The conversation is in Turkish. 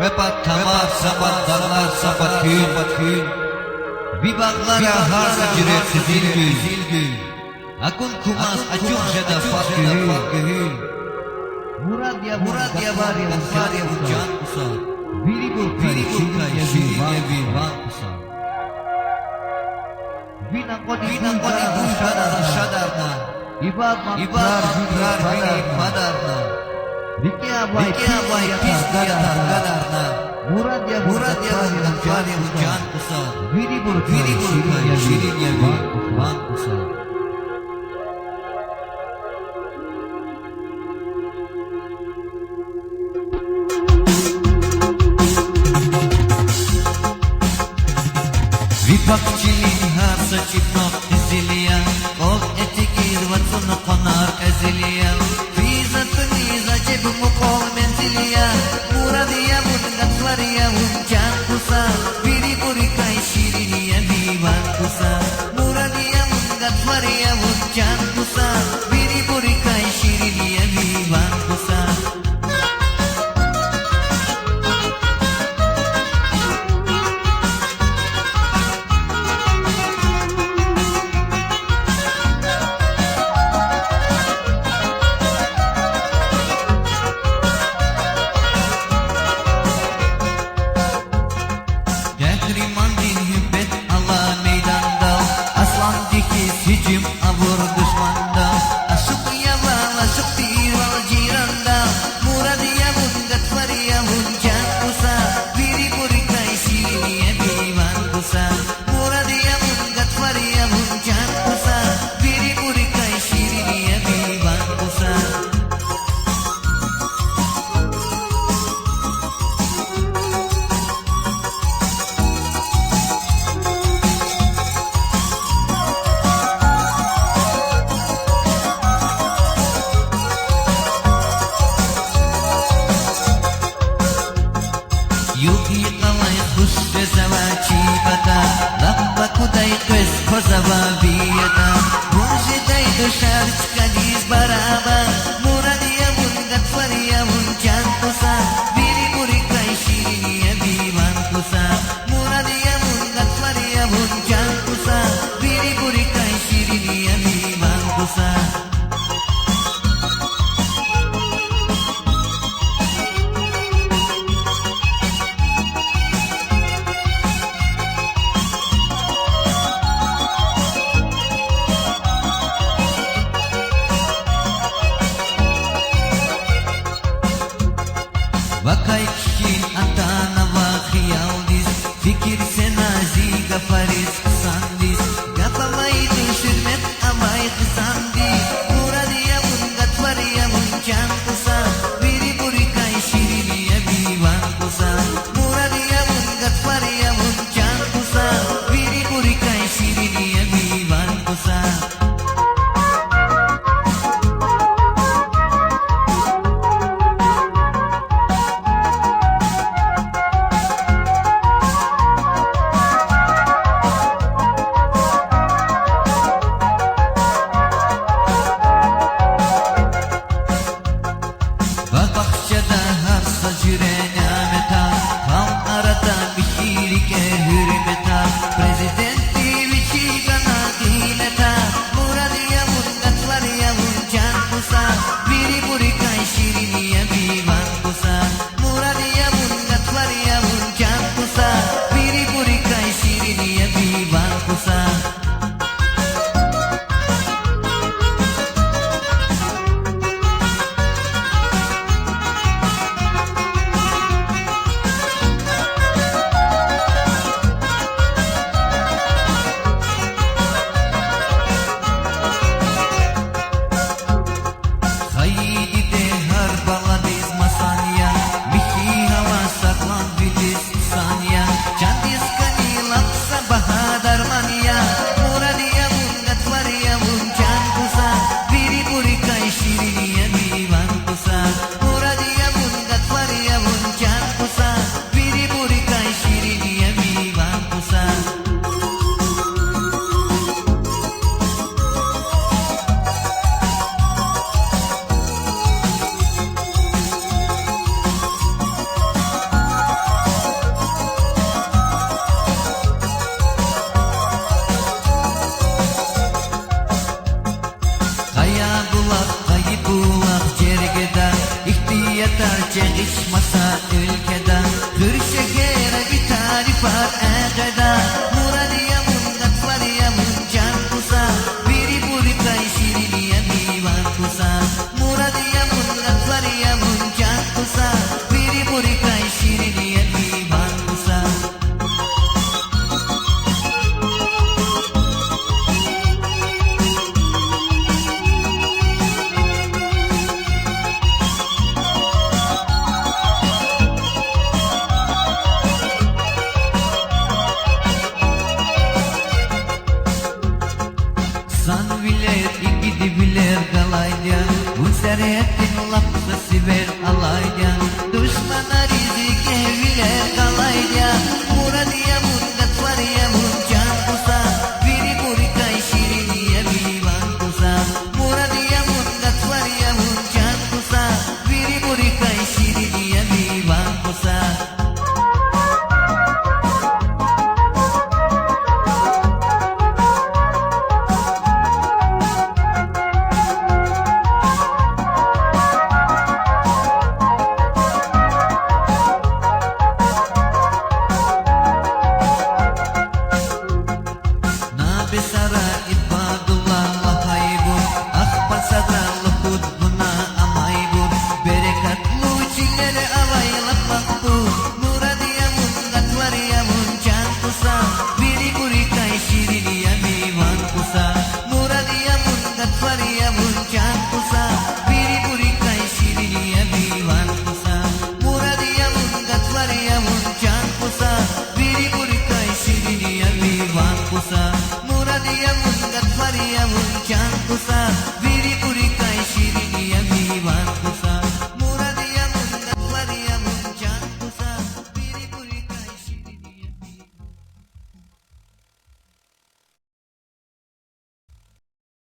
Pepat tamar sabat darlar sabat kül Bibaklara harsa cüret zilgül Akun kumas acuk jada fakühül Murad ya var ya can kusal Viri burkay şirin yevi van kusal Vina kodi shadarna Ibad makrar vini padarna Vike abay pis gadarna Murad ya can kusal Viri burkay şirin yevi van kusal Vipakçinin harsa çipnok eziliya Ol etikir vatsunu konar eziliya Fizatın iza cebumu kol menziliya Muradiya bungat variya uncan kusa Viri burikay şiriniya vivan kusa Muradiya bungat variya uncan kusa Viri burikay şiriniya vivan kusa Hücum avur düşmanda Aşık yalan aşık dival jiranda Muradiya bungat variya uncan kusa Viri burikay şiriniya vivan kusa Muradiya bungat variya uncan kusa Viri burikay şiriniya vivan kusa Yuhi qalay khush zawachi bata Rabba kudai qis khozava biyata Munji dai dushar chkadiz baraba Muradiya bungat variya unjan kusa Viri burikay shiriniya vivan kusa Muradiya bungat variya unjan kusa Viri burikay shiriniya vivan kusa Vakay kişin atana vakiyaldis Fikir senazi gafaris sandis Gapamay düşürmet amay kısandis par egeda Muradiya mungat variya munjan kusa Biri buri kai shiriniya miwan kusa Muradiya mungat variya munjan kusa Biri buri kai shiriniya miwan kusa San bilir, ikidi bilir galayya Bu serhetin lafzı siver alayya Düşmana rizik bilir galayya Muradiya mungat variya munjan kusa Biri buri kai shiriniya miwan kusa Muradiya mungat variya munjan kusa Biri buri kai shiriniya miwan kusa Besara ibadullah lahaybun Akhbar sadra luhud guna amaybun Berekat lucingere avaylak waktu Muradiya mungat variya munjan kusa Biri buri kai shiriniya miwan kusa Muradiya mungat variya munjan kusa Biri buri kai shiriniya miwan kusa Muradiya mungat variya munjan kusa Biri buri kai shiriniya miwan kusa Muradiya mungat variya munjan kusa